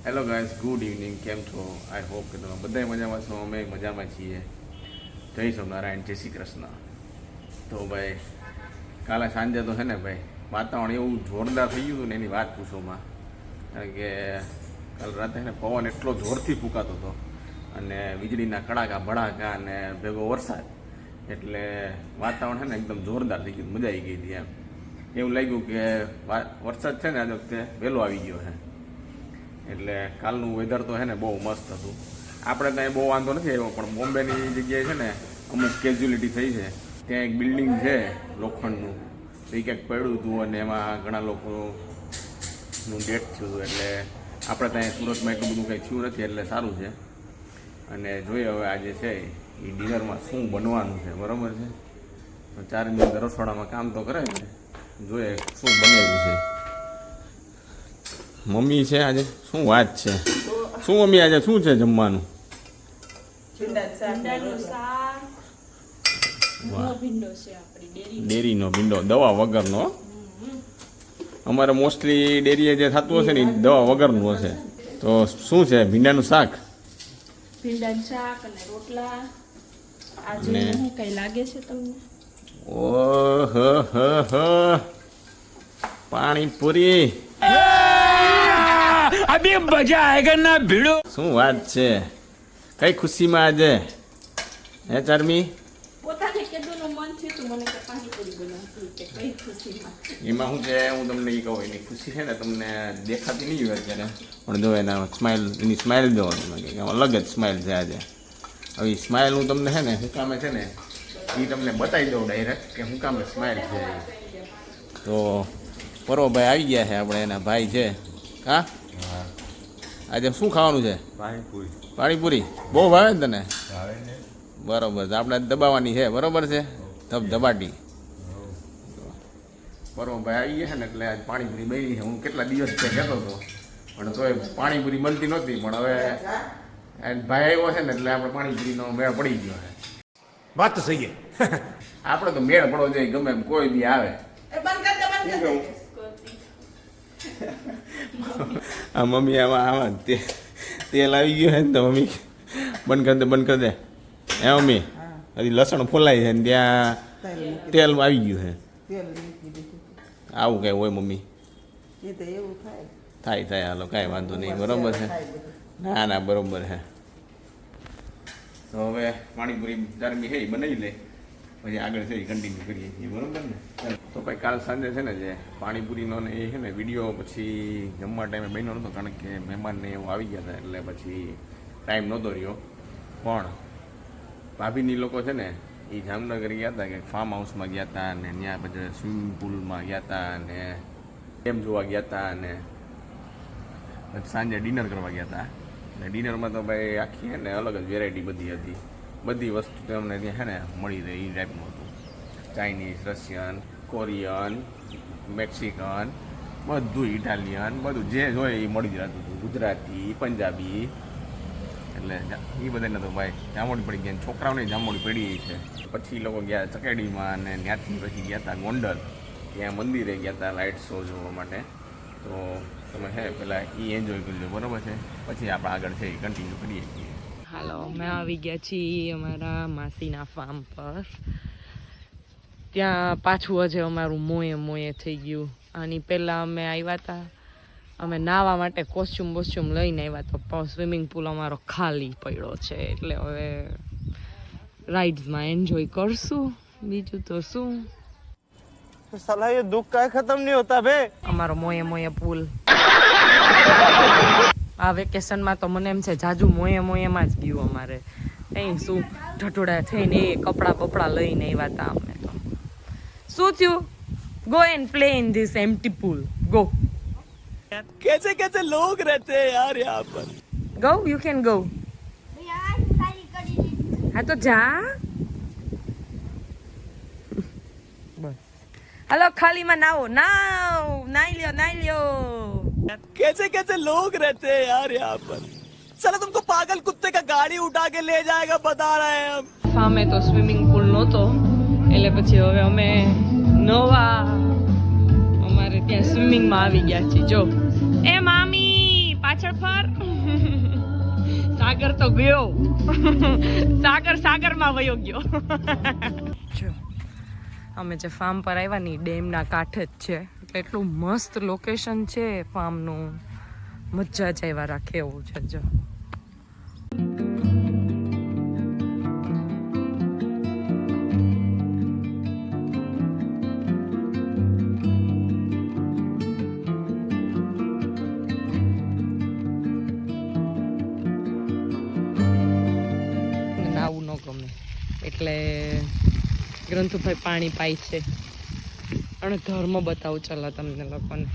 Hello guys, good evening. કેમ છો? I hope કે તમે બધા મજામાં છો. અમે મજામાં છીએ. જય સ્વામિનારાયણ, જય શ્રી કૃષ્ણ. તો ભાઈ કાલે સાંજે તો છે ને ભાઈ વાતાવરણ એવું જોરદાર થઈ ગયું હતું ને એની વાત પૂછોમાં. કારણ કે કાલ રાતે છે ને પવન એટલો જોરથી ફૂંકાતો હતો અને વીજળીના કડાકા ભડાકા અને ભેગો વરસાદ, એટલે વાતાવરણ છે ને એકદમ જોરદાર થઈ ગયું. મજા આવી ગઈ હતી એમ. એવું લાગ્યું કે વરસાદ છે ને આ વખતે વહેલો આવી ગયો છે. એટલે કાલનું વેધર તો છે ને બહુ મસ્ત હતું. આપણે ત્યાં બહુ વાંધો નથી આવ્યો, પણ બોમ્બેની જગ્યાએ છે ને અમુક કેઝ્યુલિટી થઈ છે. ત્યાં એક બિલ્ડિંગ છે લોખંડનું, તો એ ક્યાંક પડ્યું હતું અને એમાં ઘણા લોકોનું ડેથ થયું હતું. એટલે આપણે ત્યાં સુરતમાં એટલું બધું કંઈ થયું નથી, એટલે સારું છે. અને જોઈએ હવે આજે છે એ ડિનરમાં શું બનવાનું છે, બરાબર છે. તો 4 દિવસ રસોડામાં કામ તો કરે ને, જોઈએ શું બનેલું છે. મમ્મી છે આજે, શું વાત છે? શું મમ્મી આજે શું છે જમવાનું? ડેરીનો ભીંડો, દવા વગરનો. અમારે મોસ્ટલી ડેરીએ જે થતું હશે ને એ દવા વગરનું હશે. તો શું છે? ભીંડાનું શાક, ભીંડાનું શાક અને રોટલા. આજે શું કઈ લાગે છે તમને? ઓહો હો હો, પાણીપુરી. અભી મજા આયેગા ના ભીડો. શું વાત છે? કઈ ખુશીમાં આજે હે ચારમી? પોતાને કેદુનું મન છે તો મને કે પાણીપુરી બનાવતી કે કઈ ખુશીમાં. એમાં શું છે, હું તમને એ કહું, એની ખુશી છે ને તમને દેખાતી નહીં હોય અત્યારે, પણ જો એના સ્માઇલ, એની સ્માઇલ જો તમે, અલગ જ સ્માઇલ છે આજે. હવે સ્માઇલ હું તમને છે ને શું કામે છે ને એ તમને બતાવી દઉં ડાયરેક્ટ કે શું કામે સ્માઇલ છે. તો પરોભાઈ આવી ગયા છે આપણે, એના ભાઈ છે. હા, આજે શું ખાવાનું છે? પાણીપુરી. પાણીપુરી બહુ ભાવે ને તને? બરોબર છે, આપણે દબાવવાની છે, બરોબર છે. ધબાટી પરોભાઈ આવી ગયા છે ને, એટલે આજ પાણીપુરી બની છે. હું કેટલા દિવસ કહેતો હતો, પણ તોય પાણીપુરી બનતી નહોતી. પણ હવે ભાઈ આવ્યો છે ને એટલે આપણે પાણીપુરીનો મેળ પડી ગયો છે. વાત તો સહી છે. આપણે તો મેળ પડવો જોઈએ, ગમે એમ કોઈ બી આવે. આ મમ્મી આમાં તેલ આવી ગયું છે ને, તો મમ્મી બંધ કરી દે. હે મમ્મી, હજી લસણ ફોલાય છે ને ત્યાં તેલ આવી ગયું છે. આવું કઈ હોય મમ્મી? થાય હાલો, કાંઈ વાંધો નહીં, બરોબર છે. ના બરોબર છે. તો હવે પાણીપુરી ચારમી છે એ બનાવી લે, પછી આગળ છે એ કન્ટિન્યુ કરીએ છીએ, બરોબર ને? તો ભાઈ કાલ સાંજે છે ને જે પાણીપુરીનો ને એ છે ને વિડીયો પછી જમવા ટાઈમે બન્યો નહોતો, કારણ કે મહેમાનને એવું આવી ગયા હતા, એટલે પછી ટાઈમ નહોતો રહ્યો. પણ ભાભીની લોકો છે ને એ જામનગર ગયા હતા, કે ફાર્મ હાઉસમાં ગયા હતા, અને ત્યાં પછી સ્વિમિંગ પુલમાં ગયા હતા, અને ગેમ જોવા ગયા હતા, અને સાંજે ડિનર કરવા ગયા હતા. અને ડિનરમાં તો ભાઈ આખી છે ને અલગ જ વેરાયટી બધી હતી. બધી વસ્તુ તો અમને ત્યાં છે ને મળી રહે એ ટાઈપનું હતું. ચાઇનીઝ, રશિયન, કોરિયન, મેક્સિકન, બધું ઇટાલિયન, બધું જે જોઈએ એ મળી જ રહેતું હતું. ગુજરાતી, પંજાબી, એટલે એ બધાને તો ભાઈ જામોડી પડી ગયા. છોકરાઓને જામોડી પડી છે. પછી એ લોકો ગયા ચકેડીમાં, અને ત્યાંથી પછી ગયા હતા ગોંડલ, ત્યાં મંદિરે ગયા હતા લાઇટ શો જોવા માટે. તો તમે હે પેલા એ એન્જોય કરજો, બરાબર છે. પછી આપણે આગળ છે એ કન્ટિન્યુ કરીએ છીએ. હાલો, અમે આવી ગયા છીએ અમારા માસીના ફાર્મ પર. ત્યાં પાછું હજે અમારું મોએ થઈ ગયું. આની પહેલાં અમે આવ્યા હતા, અમે નાહવા માટે કોસ્ચ્યુમ લઈને આવ્યા હતા, પણ સ્વિમિંગ પુલ અમારો ખાલી પડ્યો છે. એટલે હવે રાઇડ્સમાં એન્જોય કરશું, બીજું તો શું. સાલા ये दुख का खत्म नहीं होता बे. અમારો મોએ પુલ આ વેકેશનમાં તો મને એમ છે જાજુ મોએમાં જ ગયું અમારે. અહીં શું ઢટોડા થઈને એ કપડાં લઈને આવ્યા હતા અમે તો. શું થયું? Go and play in this empty pool, go. कैसे लोग रहते हैं यार यहाँ पर. Go, you can go. હા તો જા. બસ હાલો, ખાલીમાં નાઈ લ્યો. कैसे लोग रहते हैं यार यहाँ पर. साला तुमको पागल कुत्ते का गाड़ी उठा के ले जाएगा बता रहे हैं हम. ફામે તો સ્વિમિંગ પુલ નહોતો, એટલે પછી હવે અમે નવા અમારે ત્યાં સ્વિમિંગમાં આવી ગયા છીએ. જો એ મામી પાછળ ફર. સાગર તો ગયો. સાગરમાં વયો ગયો. જો અમે જે ફાર્મ પર આવ્યા ની ડેમના કાંઠે જ છે, એટલે એટલું મસ્ત લોકેશન છે ફાર્મનું, મજા જ આવ્યા રાખે એવું છે. જો નાવું ન ગમે એટલે ગ્રંથુભાઈ પાણી પાય છે. અને ધર્મ બતાવું ચાલો તમને લોકોને.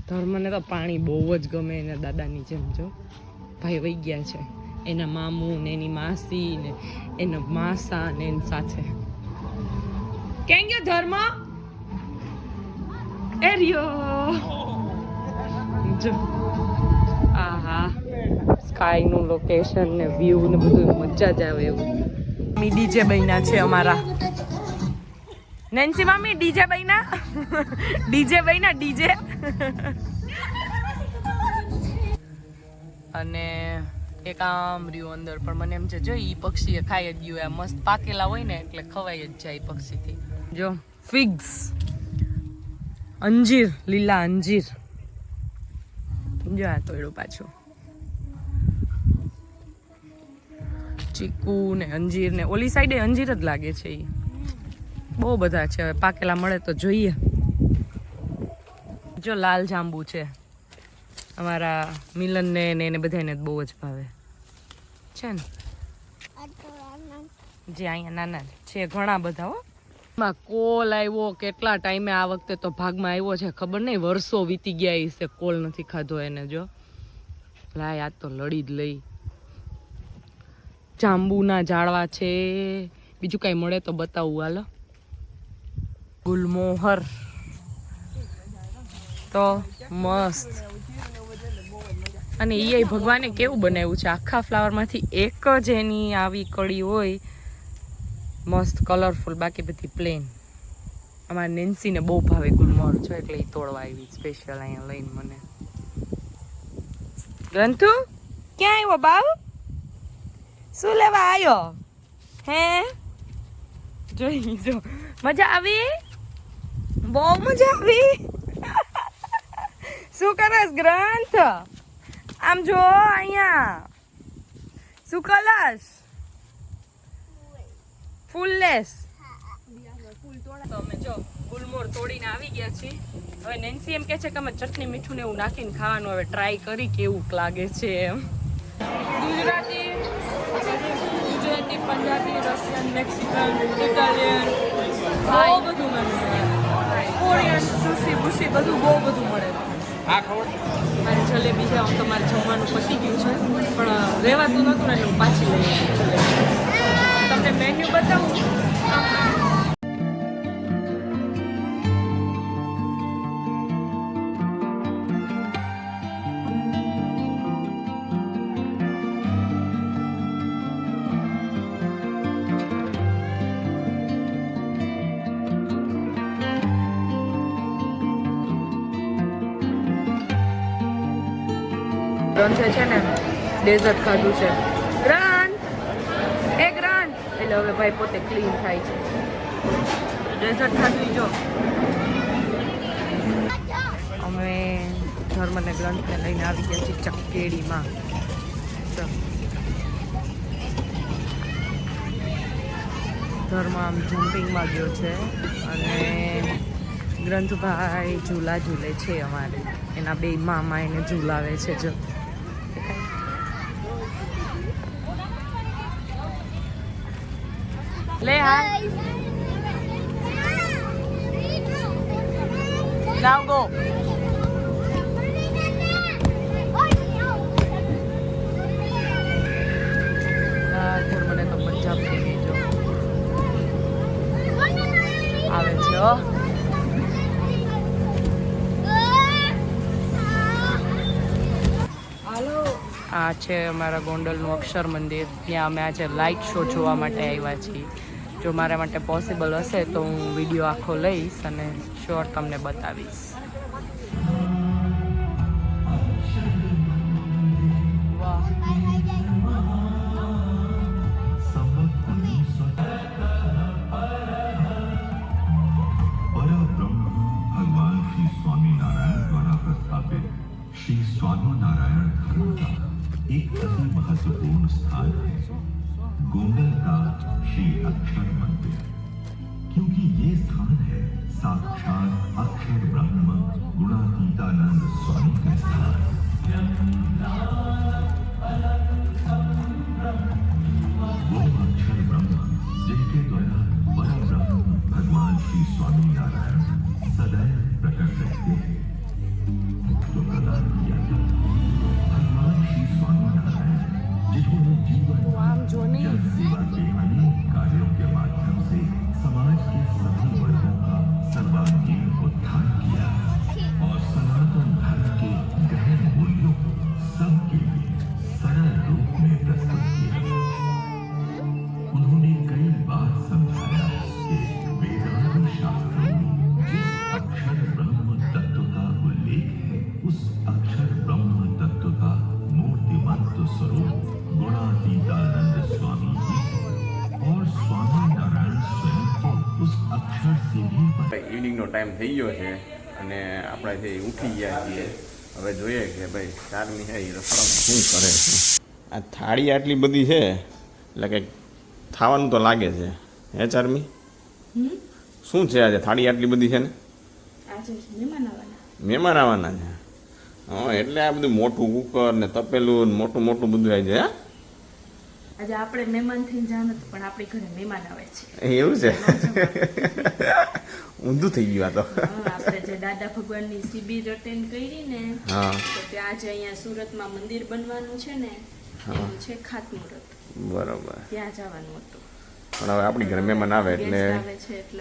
ધર્મને તો પાણી બહુ જ ગમે એના દાદાની જેમ. જો ભાઈ વહી ગયા છે, એના મામું ને એની માસી ને એના માસા ને એની સાથે. ક્યાં ગયો ધર્મ? એ રહ્યો. જો આહા, સ્કાય નું લોકેશન ને વ્યૂ ને બધું મજા જ આવે એવું. ડીજે બન્યા છે અમારા નેન્સી મામી. ડીજે બન્યા ડીજે. અને એક આમ રહ્યું અંદર, પણ મને એમ છે જો ઈ પક્ષી ખાઈ જ ગયું. આ મસ્ત પાકેલા હોય ને એટલે ખવાઈ જ જાય પક્ષીથી. જો ફિગ્સ, અંજીર, લીલા અંજીર. જો આ તોડ્યું પાછું. ચીકુ ને અંજીર ને ઓલી સાઈડે અંજીર જ લાગે છે. ઈ બહુ બધા છે, હવે પાકેલા મળે તો જોઈએ. જો લાલ જાંબુ છે, અમારા મિલન ને એને બધાને બહુ જ ભાવે છે ને. જે અહીંયા નાના છે ઘણા બધા. હો માં કોલ આવ્યો કેટલા ટાઈમે, આ વખતે તો ભાગમાં આવ્યો છે ખબર નહીં, વર્ષો વીતી ગયા છે કોલ નથી ખાધો એને. જો લાય આ તો લડી જ લઈ. જાંબુના ઝાડવા છે, બીજું કઈ મળે તો બતાવું હાલો. ગુલમોહર તો મસ્ત. અને એ ભગવાને કેવું બનાવ્યું છે, આખા ફ્લાવરમાંથી એક જ એની આવી કળી હોય મસ્ત કલરફુલ, બાકી બધી પ્લેન. અમારા નેન્સીને બહુ ભાવે ગુલમોહર છે એટલે એ તોડવા આવી સ્પેશિયલ અહીંયા લઈને મને. ગ્રંથુ ક્યાં આવ્યો બાવ? શું લેવા આવ્યો હે? જોઈ જો મજા આવી, બહુ મજા આવી. શું કરસ ગ્રંથ? આમ જો અહીંયા શું કલશ? ફૂલલેસ. તો અમે જો ગુલમોહર તોડીને આવી ગયા છીએ. હવે નેન્સી એમ કે છે કે અમે ચટણી મીઠું ને એવું નાખીને ખાવાનું. હવે ટ્રાય કરી કેવું લાગે છે એમ. Gujarati, Punjabi, Russian, Mexican, Italian બહુ બધું મળે. કોરિયન, સુશી બુશી બધું બહુ બધું મળે. મારી જલેબી છે, આમ તમારે જમવાનું પતી ગયું છે પણ રહેવાતું નહોતું ને એટલે હું પાછી લઈ આવી જલેબી. તમને મેન્યુ બતાવું. ગ્રંથે છે ને ડેઝર્ટ ખાધું છે. ગ્રંથ એટલે હવે ભાઈ પોતે ક્લીન થાય છે. ડેઝર્ટ ખાધું જો. અમે ધર્મને ગ્રંથને લઈને આવી ગયા છીએ ચકેડીમાં. ધર્મ આમ જમ્પિંગમાં ગયો છે અને ગ્રંથભાઈ ઝૂલા ઝૂલે છે અમારે. એના બે મામા એને ઝૂલાવે છે. જો લે હા now go. મને તો મજા પડી જો આવે છે. આ છે અમારા ગોંડલનું અક્ષર મંદિર. ત્યાં અમે આજે લાઇટ શો જોવા માટે આવ્યા છીએ. જો મારા માટે પોસિબલ હશે તો હું વિડીયો આખો લઈશ અને શ્યોર તમને બતાવીશ. एक अति महत्वपूर्ण स्थान है गोंडल का श्री अक्षर मंदिर, क्योंकि ये स्थान है साक्षात अक्षर ब्रह्म गुणातीतानंद स्वामी का स्थान। वो अक्षर ब्रह्म जिनके द्वारा परम ब्रह्म भगवान श्री स्वामी नारायण सदैव प्रकट रहते हैं, जो प्रदान किया था भगवान श्री स्वामी नारायण, जिन्होंने जीवन जन सेवा के अनेक कार्यों के माध्यम से समाज के सभी वर्गों का सर्वांगीण उत्थान किया और सनातन धर्म के गहन मूल्यों को सबके लिए सरल रूप में प्रस्तुत किया। उन्होंने कई बार समझाया कि वेदांत शास्त्रों में जिस अक्षर ब्रह्म तत्व का उल्लेख है, उस अक्षर ब्रह्म तत्व का मूर्तिमंत स्वरूप गुणातीतानंद स्वामी ही है और स्वामी नारायण स्वयं को उस अक्षर से भी ઇવનિંગનો ટાઈમ થઈ ગયો છે અને આપણે જે ઉઠી ગયા છીએ, હવે જોઈએ કે ભાઈ ચારમી છે એ રસોડા શું કરે છે. આ થાળી આટલી બધી છે એટલે કંઈક ખાવાનું તો લાગે છે. હે ચારમી, શું છે આજે થાળી આટલી બધી છે ને? મહેમાન આવવાના છે. હા, એટલે આ બધું મોટું કુકર ને તપેલું ને મોટું મોટું બધું આવી જાય. આજે આપણે મહેમાન થઈને જાણ હતું, પણ આપણી ઘરે મહેમાન આવે છે. એવું છે? ઊંધું થઈ ગયું આ તો. આપણે જે દાદા ભગવાનની શિબિર અટેન્ડ કરી ને, હા, તો ત્યાં જે અહીંયા સુરતમાં મંદિર બનવાનું છે ને, એનું છે ખાતમુહૂર્ત. બરોબર. ત્યાં જવાનું હતું, પણ હવે આપણી ઘરે મહેમાન આવે એટલે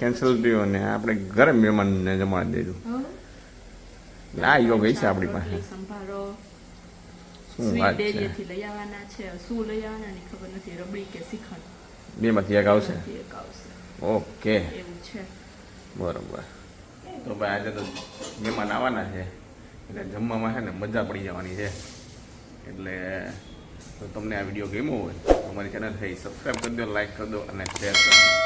કેન્સલ થયું અને આપણે ઘરે મહેમાનને જમાડી દીધું. આ યોગ છે આપણી પાસે. સંભારો શું વાત છે? ડેરીએથી લઈ આવવાના છે. શું લઈ આવવાના ની ખબર નથી, રબડી કે શ્રીખંડ, બેમાંથી એક આવશે. એક આવશે. ઓકે, એવું છે. બરોબર. તો ભાઈ આજે તો મહેમાન આવવાના છે એટલે જમવામાં છે ને મજા પડી જવાની છે. એટલે તો તમને આ વિડીયો ગમ્યો હોય તો અમારી ચેનલ છે સબસ્ક્રાઈબ કરી દો, લાઈક કરી દો અને શેર કરી દો.